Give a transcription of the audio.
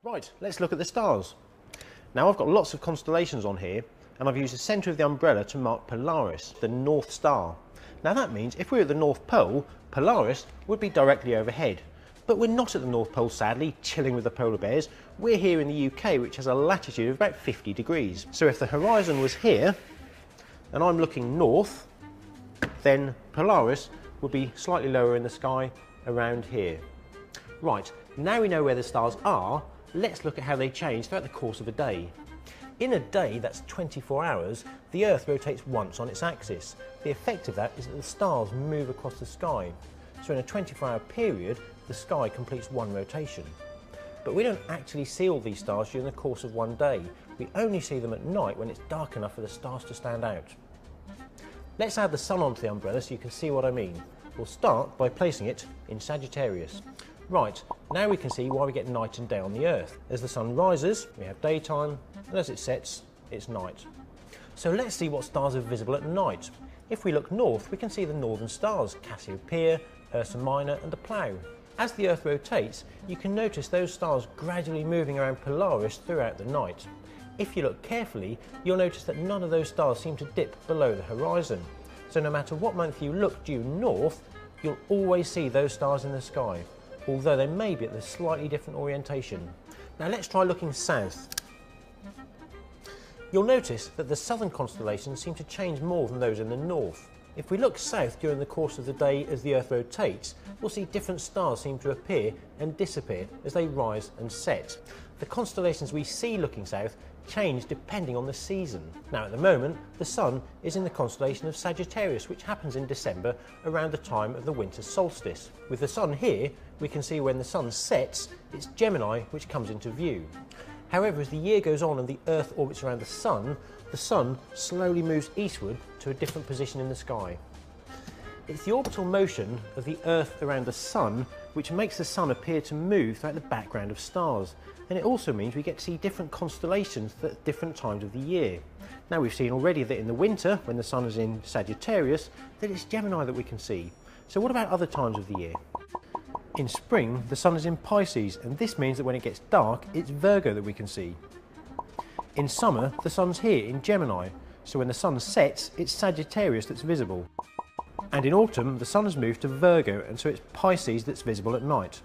Right, let's look at the stars. Now I've got lots of constellations on here and I've used the centre of the umbrella to mark Polaris, the North Star. Now that means if we're at the North Pole, Polaris would be directly overhead. But we're not at the North Pole, sadly, chilling with the polar bears. We're here in the UK, which has a latitude of about 50 degrees. So if the horizon was here and I'm looking north, then Polaris would be slightly lower in the sky around here. Right, now we know where the stars are, let's look at how they change throughout the course of a day. In a day, that's 24 hours, the Earth rotates once on its axis. The effect of that is that the stars move across the sky. So in a 24-hour period, the sky completes one rotation. But we don't actually see all these stars during the course of one day. We only see them at night when it's dark enough for the stars to stand out. Let's add the sun onto the umbrella so you can see what I mean. We'll start by placing it in Sagittarius. Right, now we can see why we get night and day on the Earth. As the sun rises, we have daytime, and as it sets, it's night. So let's see what stars are visible at night. If we look north, we can see the northern stars, Cassiopeia, Ursa Minor and the Plough. As the Earth rotates, you can notice those stars gradually moving around Polaris throughout the night. If you look carefully, you'll notice that none of those stars seem to dip below the horizon. So no matter what month you look due north, you'll always see those stars in the sky, although they may be at a slightly different orientation. Now let's try looking south. You'll notice that the southern constellations seem to change more than those in the north. If we look south during the course of the day as the Earth rotates, we'll see different stars seem to appear and disappear as they rise and set. The constellations we see looking south change depending on the season. Now at the moment, the Sun is in the constellation of Sagittarius, which happens in December around the time of the winter solstice. With the Sun here, we can see when the Sun sets, it's Gemini which comes into view. However, as the year goes on and the Earth orbits around the Sun slowly moves eastward to a different position in the sky. It's the orbital motion of the Earth around the Sun which makes the Sun appear to move throughout the background of stars. And it also means we get to see different constellations at different times of the year. Now we've seen already that in the winter, when the Sun is in Sagittarius, that it's Gemini that we can see. So what about other times of the year? In spring, the Sun is in Pisces, and this means that when it gets dark, it's Virgo that we can see. In summer, the Sun's here in Gemini, so when the Sun sets, it's Sagittarius that's visible. And in autumn, the Sun has moved to Virgo, and so it's Pisces that's visible at night.